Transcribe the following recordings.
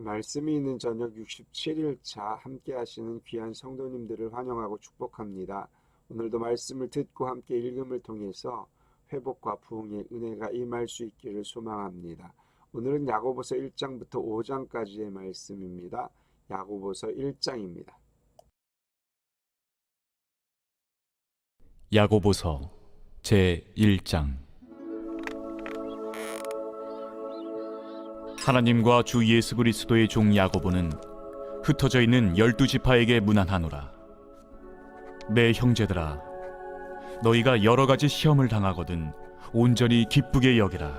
말씀이 있는 저녁 67일차 함께 하시는 귀한 성도님들을 환영하고 축복합니다. 오늘도 말씀을 듣고 함께 읽음을 통해서 회복과 부흥의 은혜가 임할 수 있기를 소망합니다. 오늘은 야고보서 1장부터 5장까지의 말씀입니다. 야고보서 1장입니다. 야고보서 제1장. 하나님과 주 예수 그리스도의 종 야고보는 흩어져 있는 12지파에게 문안하노라. 내 형제들아, 너희가 여러 가지 시험을 당하거든 온전히 기쁘게 여기라.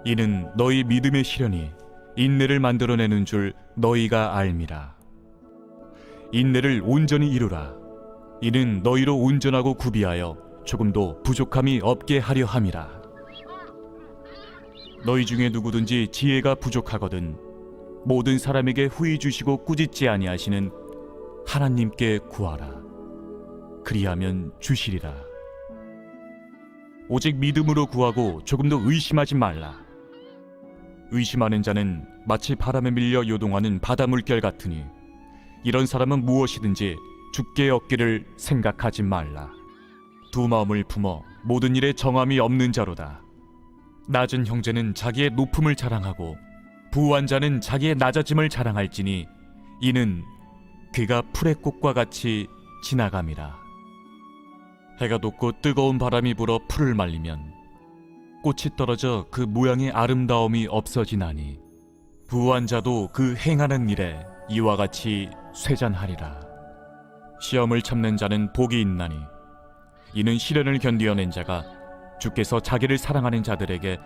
이는 너희 믿음의 시련이 인내를 만들어내는 줄 너희가 알미라. 인내를 온전히 이루라. 이는 너희로 온전하고 구비하여 조금도 부족함이 없게 하려 함이라. 너희 중에 누구든지 지혜가 부족하거든 모든 사람에게 후히 주시고 꾸짖지 아니하시는 하나님께 구하라. 그리하면 주시리라. 오직 믿음으로 구하고 조금도 의심하지 말라. 의심하는 자는 마치 바람에 밀려 요동하는 바다 물결 같으니 이런 사람은 무엇이든지 죽게 얻기를 생각하지 말라. 두 마음을 품어 모든 일에 정함이 없는 자로다. 낮은 형제는 자기의 높음을 자랑하고 부한 자는 자기의 낮아짐을 자랑할지니 이는 그가 풀의 꽃과 같이 지나감이라. 해가 돋고 뜨거운 바람이 불어 풀을 말리면 꽃이 떨어져 그 모양의 아름다움이 없어지나니 부한 자도 그 행하는 일에 이와 같이 쇠잔하리라. 시험을 참는 자는 복이 있나니 이는 시련을 견디어낸 자가 주께서 자기를 사랑하는 자들에게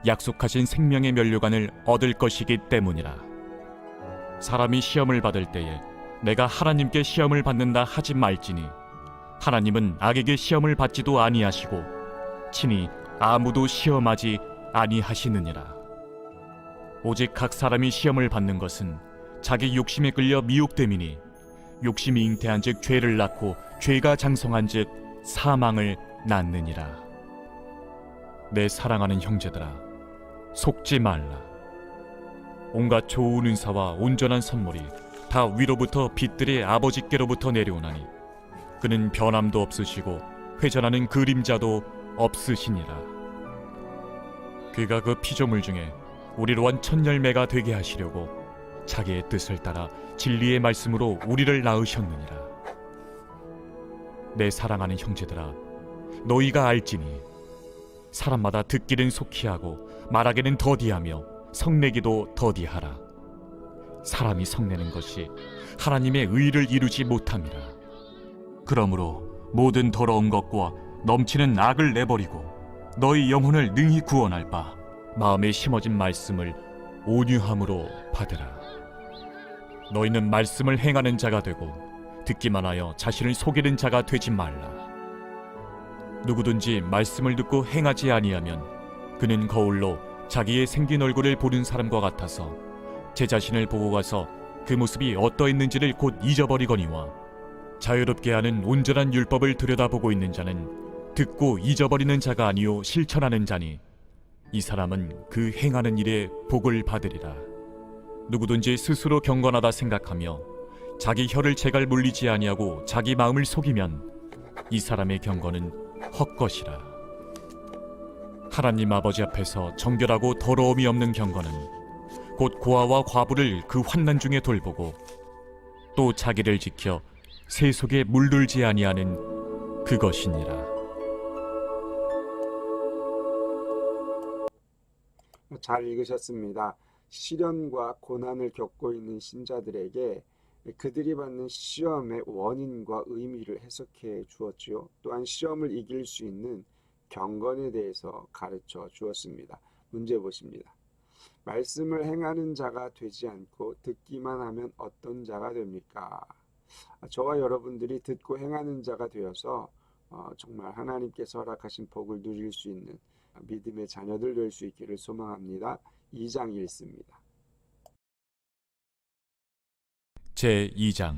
약속하신 생명의 면류관을 얻을 것이기 때문이라. 사람이 시험을 받을 때에 내가 하나님께 시험을 받는다 하지 말지니 하나님은 악에게 시험을 받지도 아니하시고 친히 아무도 시험하지 아니하시느니라. 오직 각 사람이 시험을 받는 것은 자기 욕심에 끌려 미혹됨이니 욕심이 잉태한즉 죄를 낳고 죄가 장성한즉 사망을 낳느니라. 내 사랑하는 형제들아, 속지 말라. 온갖 좋은 은사와 온전한 선물이 다 위로부터 빛들의 아버지께로부터 내려오나니 그는 변함도 없으시고 회전하는 그림자도 없으시니라. 그가 그 피조물 중에 우리로 한 첫 열매가 되게 하시려고 자기의 뜻을 따라 진리의 말씀으로 우리를 낳으셨느니라. 내 사랑하는 형제들아, 너희가 알지니 사람마다 듣기는 속히 하고 말하기는 더디하며 성내기도 더디하라. 사람이 성내는 것이 하나님의 의를 이루지 못함이라. 그러므로 모든 더러운 것과 넘치는 악을 내버리고 너희 영혼을 능히 구원할 바 마음에 심어진 말씀을 온유함으로 받으라. 너희는 말씀을 행하는 자가 되고 듣기만 하여 자신을 속이는 자가 되지 말라. 누구든지 말씀을 듣고 행하지 아니하면 그는 거울로 자기의 생긴 얼굴을 보는 사람과 같아서 제 자신을 보고 가서 그 모습이 어떠했는지를 곧 잊어버리거니와 자유롭게 하는 온전한 율법을 들여다보고 있는 자는 듣고 잊어버리는 자가 아니요 실천하는 자니 이 사람은 그 행하는 일에 복을 받으리라. 누구든지 스스로 경건하다 생각하며 자기 혀를 제갈 물리지 아니하고 자기 마음을 속이면 이 사람의 경건은 헛것이라. 하나님 아버지 앞에서 정결하고 더러움이 없는 경건은 곧 고아와 과부를 그 환난 중에 돌보고 또 자기를 지켜 새 속에 물들지 아니하는 그것이니라. 잘 읽으셨습니다. 시련과 고난을 겪고 있는 신자들에게 그들이 받는 시험의 원인과 의미를 해석해 주었지요. 또한 시험을 이길 수 있는 경건에 대해서 가르쳐 주었습니다. 문제 보십니다. 말씀을 행하는 자가 되지 않고 듣기만 하면 어떤 자가 됩니까? 저와 여러분들이 듣고 행하는 자가 되어서 정말 하나님께서 허락하신 복을 누릴 수 있는 믿음의 자녀들 될 수 있기를 소망합니다. 2장 읽습니다. 제2장.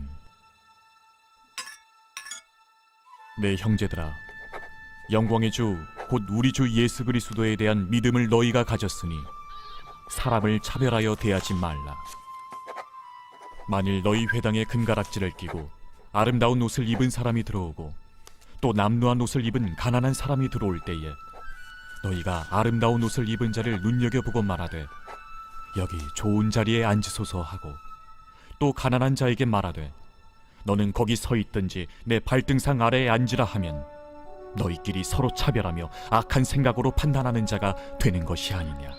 내 형제들아, 영광의 주 곧 우리 주 예수 그리스도에 대한 믿음을 너희가 가졌으니 사람을 차별하여 대하지 말라. 만일 너희 회당에 금가락지를 끼고 아름다운 옷을 입은 사람이 들어오고 또 남루한 옷을 입은 가난한 사람이 들어올 때에 너희가 아름다운 옷을 입은 자를 눈여겨보고 말하되 여기 좋은 자리에 앉으소서 하고 또 가난한 자에게 말하되 너는 거기 서 있든지 내 발등상 아래에 앉으라 하면 너희끼리 서로 차별하며 악한 생각으로 판단하는 자가 되는 것이 아니냐.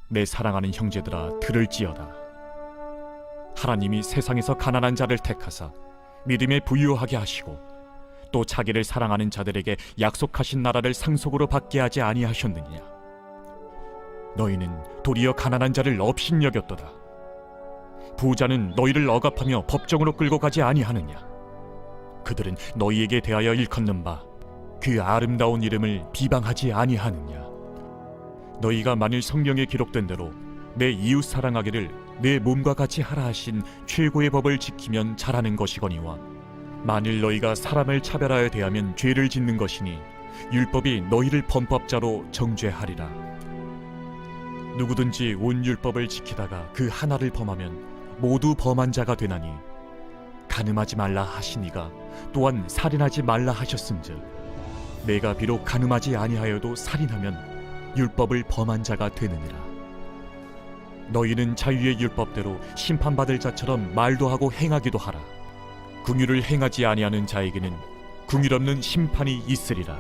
내 사랑하는 형제들아, 들을지어다. 하나님이 세상에서 가난한 자를 택하사 믿음에 부유하게 하시고 또 자기를 사랑하는 자들에게 약속하신 나라를 상속으로 받게 하지 아니하셨느냐. 너희는 도리어 가난한 자를 업신여겼도다. 부자는 너희를 억압하며 법정으로 끌고 가지 아니하느냐. 그들은 너희에게 대하여 일컫는 바 그 아름다운 이름을 비방하지 아니하느냐. 너희가 만일 성경에 기록된 대로 내 이웃 사랑하기를 내 몸과 같이 하라 하신 최고의 법을 지키면 잘하는 것이거니와 만일 너희가 사람을 차별하여 대하면 죄를 짓는 것이니 율법이 너희를 범법자로 정죄하리라. 누구든지 온 율법을 지키다가 그 하나를 범하면 모두 범한 자가 되나니 간음하지 말라 하시니가 또한 살인하지 말라 하셨은즉 내가 비록 간음하지 아니하여도 살인하면 율법을 범한 자가 되느니라. 너희는 자유의 율법대로 심판받을 자처럼 말도 하고 행하기도 하라. 긍휼을 행하지 아니하는 자에게는 긍휼 없는 심판이 있으리라.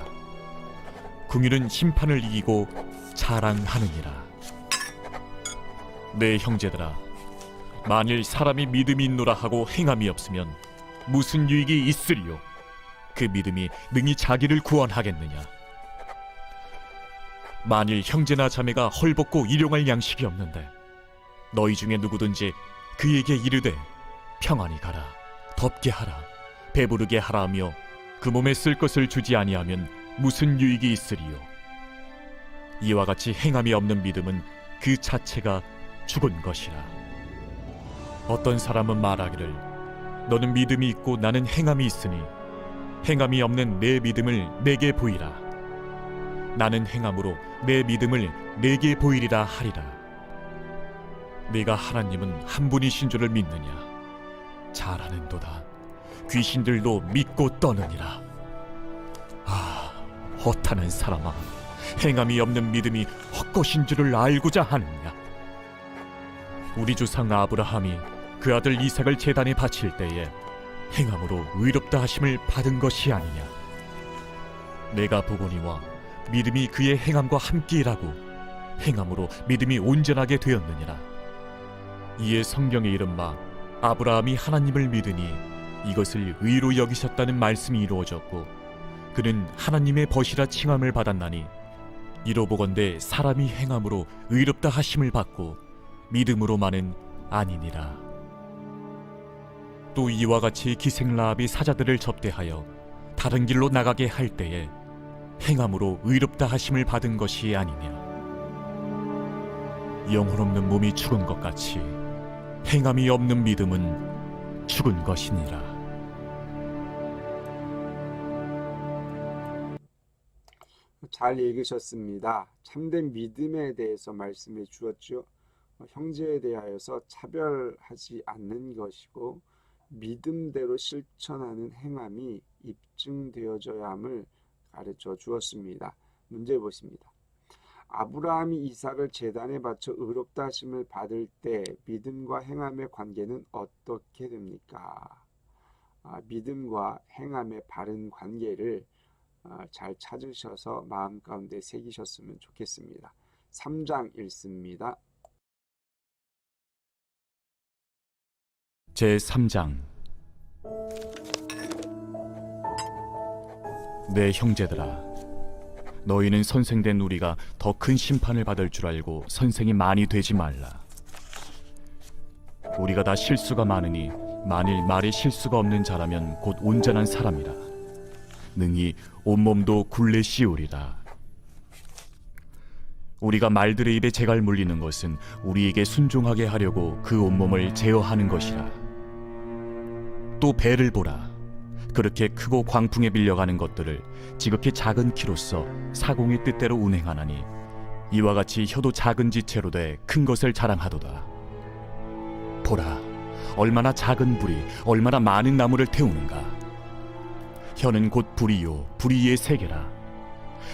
긍휼은 심판을 이기고 자랑하느니라. 내 형제들아, 만일 사람이 믿음이 있노라 하고 행함이 없으면 무슨 유익이 있으리요? 그 믿음이 능히 자기를 구원하겠느냐? 만일 형제나 자매가 헐벗고 일용할 양식이 없는데 너희 중에 누구든지 그에게 이르되 평안히 가라, 덥게 하라, 배부르게 하라 하며 그 몸에 쓸 것을 주지 아니하면 무슨 유익이 있으리요? 이와 같이 행함이 없는 믿음은 그 자체가 죽은 것이라. 어떤 사람은 말하기를 너는 믿음이 있고 나는 행함이 있으니 행함이 없는 내 믿음을 내게 보이라. 나는 행함으로 내 믿음을 내게 보이리라 하리라. 네가 하나님은 한 분이신 줄을 믿느냐? 잘하는도다. 귀신들도 믿고 떠느니라. 아, 허탄한 사람아, 행함이 없는 믿음이 헛것인 줄을 알고자 하느냐? 우리 조상 아브라함이 그 아들 이삭을 제단에 바칠 때에 행함으로 의롭다 하심을 받은 것이 아니냐? 내가 보거니와 믿음이 그의 행함과 함께 일하고 행함으로 믿음이 온전하게 되었느니라. 이에 성경에 이른바 아브라함이 하나님을 믿으니 이것을 의로 여기셨다는 말씀이 이루어졌고 그는 하나님의 벗이라 칭함을 받았나니 이로 보건대 사람이 행함으로 의롭다 하심을 받고 믿음으로만은 아니니라. 또 이와 같이 기생라합이 사자들을 접대하여 다른 길로 나가게 할 때에 행함으로 의롭다 하심을 받은 것이 아니냐. 영혼 없는 몸이 죽은 것 같이 행함이 없는 믿음은 죽은 것이니라. 잘 읽으셨습니다. 참된 믿음에 대해서 말씀해 주었죠. 형제에 대하여서 차별하지 않는 것이고 믿음대로 실천하는 행함이 입증되어져야 함을 가르쳐 주었습니다. 문제 보십니다. 아브라함이 이삭을 제단에 바쳐 의롭다 하심을 받을 때 믿음과 행함의 관계는 어떻게 됩니까? 믿음과 행함의 바른 관계를 잘 찾으셔서 마음 가운데 새기셨으면 좋겠습니다. 3장 읽습니다. 제3장. 내 형제들아, 너희는 선생된 우리가 더 큰 심판을 받을 줄 알고 선생이 많이 되지 말라. 우리가 다 실수가 많으니 만일 말에 실수가 없는 자라면 곧 온전한 사람이라. 능히 온몸도 굴레 씌우리라. 우리가 말들의 입에 재갈 물리는 것은 우리에게 순종하게 하려고 그 온몸을 제어하는 것이라. 또 배를 보라. 그렇게 크고 광풍에 밀려가는 것들을 지극히 작은 키로서 사공의 뜻대로 운행하나니 이와 같이 혀도 작은 지체로 돼 큰 것을 자랑하도다. 보라, 얼마나 작은 불이 얼마나 많은 나무를 태우는가. 혀는 곧 불이요 불이의 세계라.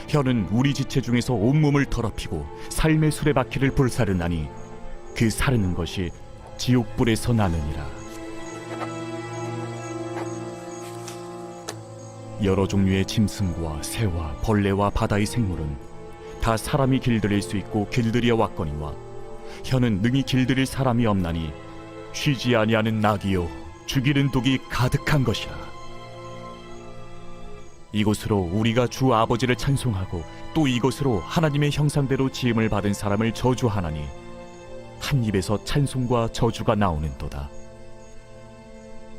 혀는 우리 지체 중에서 온몸을 더럽히고 삶의 수레바퀴를 불사르나니 그 사르는 것이 지옥불에서 나느니라. 여러 종류의 짐승과 새와 벌레와 바다의 생물은 다 사람이 길들일 수 있고 길들여 왔거니와 혀는 능히 길들일 사람이 없나니 쉬지 아니하는 낙이요 죽이는 독이 가득한 것이라. 이곳으로 우리가 주 아버지를 찬송하고 또 이곳으로 하나님의 형상대로 지음을 받은 사람을 저주하나니 한 입에서 찬송과 저주가 나오는도다.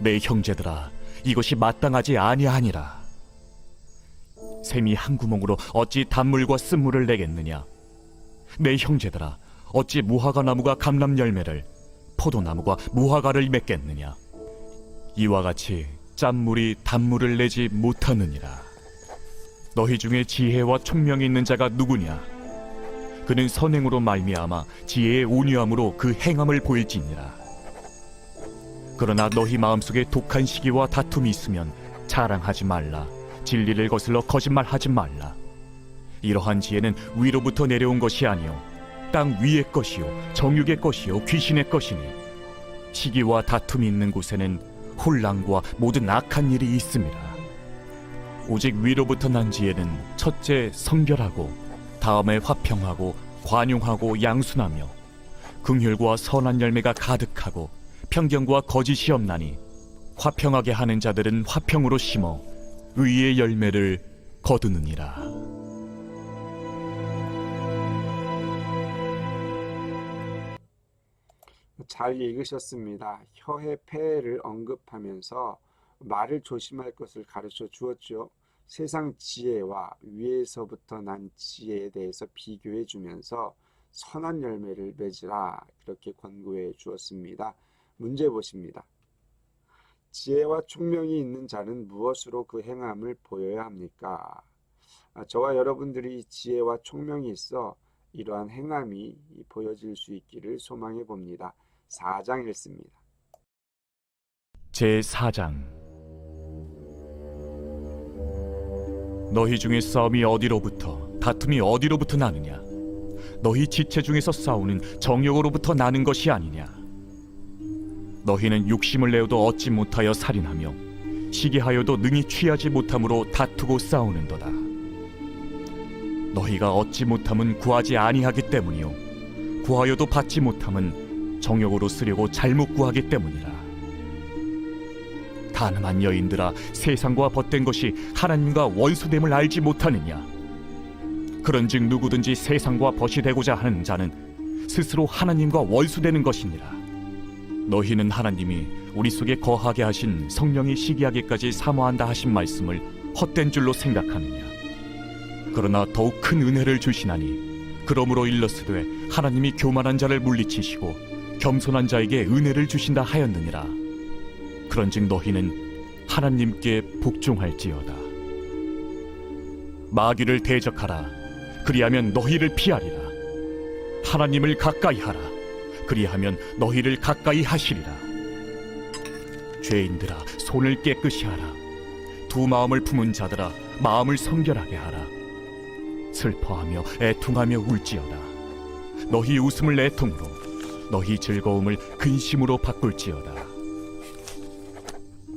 내 형제들아, 이것이 마땅하지 아니하니라. 샘이 한 구멍으로 어찌 단물과 쓴물을 내겠느냐. 내 형제들아, 어찌 무화과 나무가 감람 열매를 포도나무가 무화과를 맺겠느냐. 이와 같이 짠물이 단물을 내지 못하느니라. 너희 중에 지혜와 총명이 있는 자가 누구냐? 그는 선행으로 말미암아 지혜의 온유함으로 그 행함을 보일지니라. 그러나 너희 마음속에 독한 시기와 다툼이 있으면 자랑하지 말라. 진리를 거슬러 거짓말하지 말라. 이러한 지혜는 위로부터 내려온 것이 아니요 땅 위의 것이요 정육의 것이요 귀신의 것이니 시기와 다툼이 있는 곳에는 혼란과 모든 악한 일이 있음이라. 오직 위로부터 난 지혜는 첫째 성결하고 다음에 화평하고 관용하고 양순하며 긍휼과 선한 열매가 가득하고 편견과 거짓이 없나니 화평하게 하는 자들은 화평으로 심어 의의 열매를 거두느니라. 잘 읽으셨습니다. 혀의 폐해를 언급하면서 말을 조심할 것을 가르쳐 주었죠. 세상 지혜와 위에서부터 난 지혜에 대해서 비교해 주면서 선한 열매를 맺으라 그렇게 권고해 주었습니다. 문제 보십니다. 지혜와 총명이 있는 자는 무엇으로 그 행함을 보여야 합니까? 저와 여러분들이 지혜와 총명이 있어 이러한 행함이 보여질 수 있기를 소망해 봅니다. 4장 읽습니다. 제4장. 너희 중에 싸움이 어디로부터 다툼이 어디로부터 나느냐? 너희 지체 중에서 싸우는 정욕으로부터 나는 것이 아니냐? 너희는 욕심을 내어도 얻지 못하여 살인하며 시기하여도 능히 취하지 못함으로 다투고 싸우는도다. 너희가 얻지 못함은 구하지 아니하기 때문이요 구하여도 받지 못함은 정욕으로 쓰려고 잘못 구하기 때문이라. 가늠한 여인들아, 세상과 벗된 것이 하나님과 원수됨을 알지 못하느냐? 그런즉 누구든지 세상과 벗이 되고자 하는 자는 스스로 하나님과 원수되는 것이니라. 너희는 하나님이 우리 속에 거하게 하신 성령이 시기하기까지 사모한다 하신 말씀을 헛된 줄로 생각하느냐? 그러나 더욱 큰 은혜를 주시나니 그러므로 일렀으되 하나님이 교만한 자를 물리치시고 겸손한 자에게 은혜를 주신다 하였느니라. 그런즉 너희는 하나님께 복종할지어다. 마귀를 대적하라. 그리하면 너희를 피하리라. 하나님을 가까이 하라. 그리하면 너희를 가까이 하시리라. 죄인들아, 손을 깨끗이 하라. 두 마음을 품은 자들아, 마음을 성결하게 하라. 슬퍼하며 애통하며 울지어다. 너희 웃음을 애통으로, 너희 즐거움을 근심으로 바꿀지어다.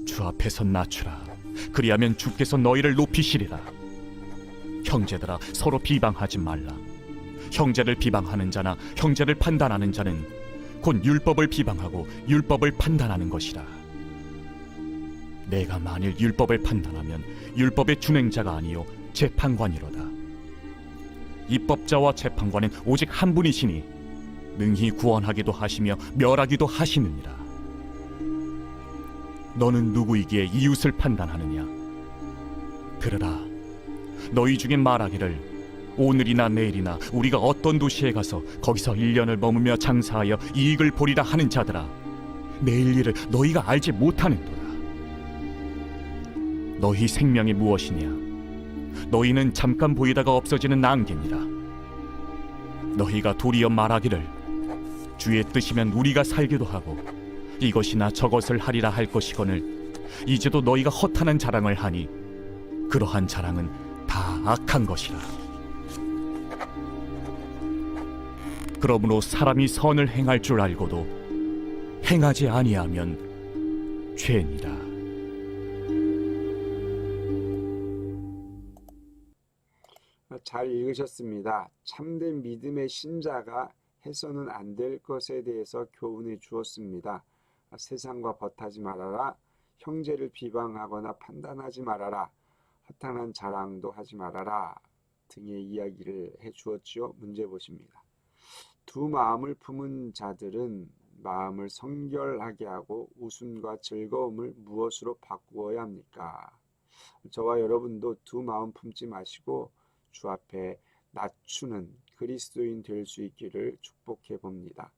주 앞에서 낮추라. 그리하면 주께서 너희를 높이시리라. 형제들아, 서로 비방하지 말라. 형제를 비방하는 자나 형제를 판단하는 자는 곧 율법을 비방하고 율법을 판단하는 것이라. 내가 만일 율법을 판단하면 율법의 준행자가 아니요 재판관이로다. 입법자와 재판관은 오직 한 분이시니 능히 구원하기도 하시며 멸하기도 하시느니라. 너는 누구이기에 이웃을 판단하느냐? 들으라. 너희 중에 말하기를 오늘이나 내일이나 우리가 어떤 도시에 가서 거기서 1년을 머무며 장사하여 이익을 보리라 하는 자들아, 내일 일을 너희가 알지 못하는도다. 너희 생명이 무엇이냐? 너희는 잠깐 보이다가 없어지는 안개니라. 너희가 도리어 말하기를 주의 뜻이면 우리가 살기도 하고 이것이나 저것을 하리라 할 것이거늘 이제도 너희가 허탄한 자랑을 하니 그러한 자랑은 다 악한 것이라. 그러므로 사람이 선을 행할 줄 알고도 행하지 아니하면 죄니라. 잘 읽으셨습니다. 참된 믿음의 신자가 해서는 안 될 것에 대해서 교훈해 주었습니다. 세상과 벗하지 말아라. 형제를 비방하거나 판단하지 말아라. 허탄한 자랑도 하지 말아라. 등의 이야기를 해 주었지요. 문제 보십니다. 두 마음을 품은 자들은 마음을 성결하게 하고 웃음과 즐거움을 무엇으로 바꾸어야 합니까? 저와 여러분도 두 마음 품지 마시고 주 앞에 낮추는 그리스도인 될 수 있기를 축복해 봅니다.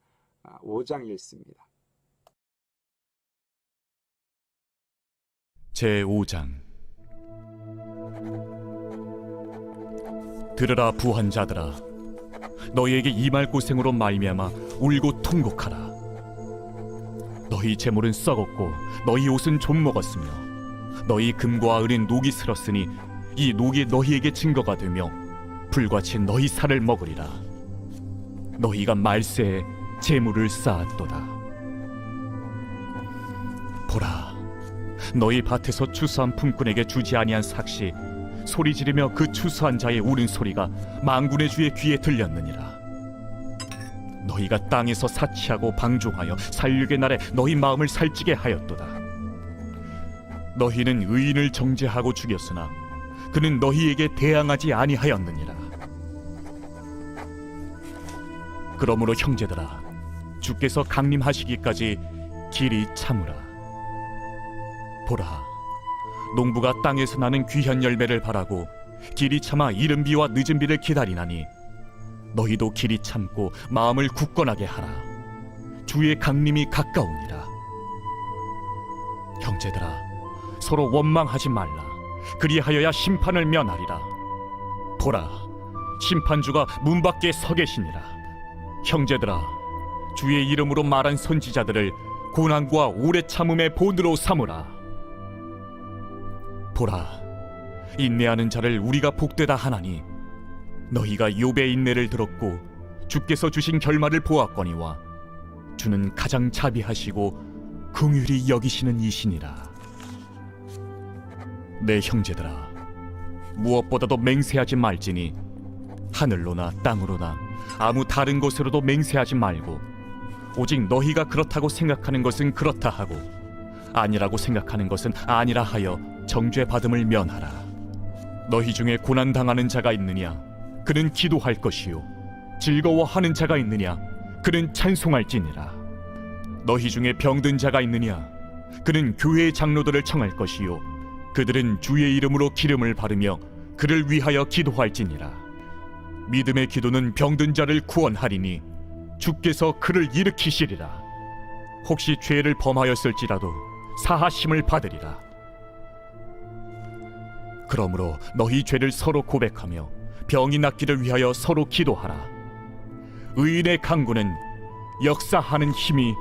5장 읽습니다. 제5장. 들으라 부한 자들아, 너희에게 임할 고생으로 말미암아 울고 통곡하라. 너희 재물은 썩었고 너희 옷은 좀 먹었으며 너희 금과 은은 녹이 슬었으니 이 녹이 너희에게 증거가 되며 불같이 너희 살을 먹으리라. 너희가 말세에 재물을 쌓았도다. 보라, 너희 밭에서 추수한 품꾼에게 주지 아니한 삭시 소리 지르며 그 추수한 자의 우는 소리가 만군의 주의 귀에 들렸느니라. 너희가 땅에서 사치하고 방종하여 살육의 날에 너희 마음을 살찌게 하였도다. 너희는 의인을 정죄하고 죽였으나 그는 너희에게 대항하지 아니하였느니라. 그러므로 형제들아, 주께서 강림하시기까지 길이 참으라. 보라, 농부가 땅에서 나는 귀한 열매를 바라고 길이 참아 이른 비와 늦은 비를 기다리나니 너희도 길이 참고 마음을 굳건하게 하라. 주의 강림이 가까우니라. 형제들아, 서로 원망하지 말라. 그리하여야 심판을 면하리라. 보라, 심판주가 문 밖에 서 계시니라. 형제들아, 주의 이름으로 말한 선지자들을 고난과 오래 참음의 본으로 삼으라. 보라, 인내하는 자를 우리가 복되다 하나니 너희가 욥의 인내를 들었고 주께서 주신 결말을 보았거니와 주는 가장 자비하시고 긍휼히 여기시는 이시니라. 내 형제들아, 무엇보다도 맹세하지 말지니 하늘로나 땅으로나 아무 다른 곳으로도 맹세하지 말고 오직 너희가 그렇다고 생각하는 것은 그렇다 하고 아니라고 생각하는 것은 아니라 하여 정죄받음을 면하라. 너희 중에 고난당하는 자가 있느냐? 그는 기도할 것이요. 즐거워하는 자가 있느냐? 그는 찬송할지니라. 너희 중에 병든 자가 있느냐? 그는 교회의 장로들을 청할 것이요. 그들은 주의 이름으로 기름을 바르며 그를 위하여 기도할지니라. 믿음의 기도는 병든 자를 구원하리니 주께서 그를 일으키시리라. 혹시 죄를 범하였을지라도 사하심을 받으리라. 그러므로 너희 죄를 서로 고백하며 병이 낫기를 위하여 서로 기도하라. 의인의 강구는 역사하는 힘이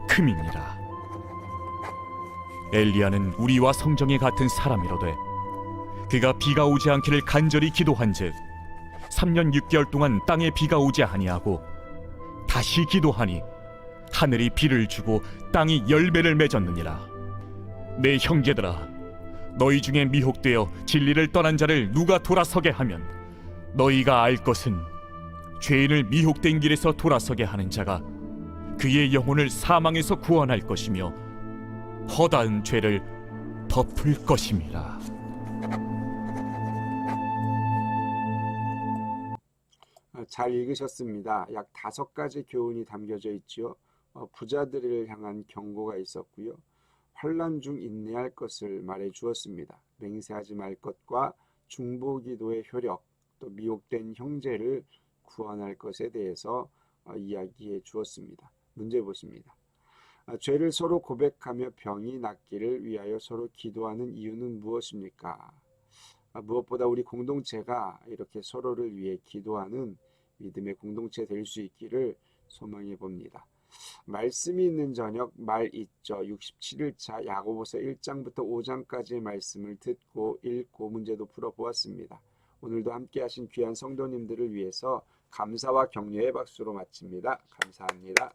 큼이니라. 엘리야는 우리와 성정이 같은 사람이로되 그가 비가 오지 않기를 간절히 기도한즉 3년 6개월 동안 땅에 비가 오지 아니하고 다시 기도하니 하늘이 비를 주고 땅이 열매를 맺었느니라. 내 형제들아, 너희 중에 미혹되어 진리를 떠난 자를 누가 돌아서게 하면 너희가 알 것은 죄인을 미혹된 길에서 돌아서게 하는 자가 그의 영혼을 사망에서 구원할 것이며 허다한 죄를 덮을 것임이라. 잘 읽으셨습니다. 약 5가지 교훈이 담겨져 있지요. 부자들을 향한 경고가 있었고요. 환난 중 인내할 것을 말해 주었습니다. 맹세하지 말 것과 중보기도의 효력, 또 미혹된 형제를 구원할 것에 대해서 이야기해 주었습니다. 문제 보십니다. 죄를 서로 고백하며 병이 낫기를 위하여 서로 기도하는 이유는 무엇입니까? 무엇보다 우리 공동체가 이렇게 서로를 위해 기도하는 믿음의 공동체 될 수 있기를 소망해 봅니다. 말씀이 있는 저녁 말 있죠. 67일차 야고보서 1장부터 5장까지의 말씀을 듣고 읽고 문제도 풀어보았습니다. 오늘도 함께하신 귀한 성도님들을 위해서 감사와 격려의 박수로 마칩니다. 감사합니다.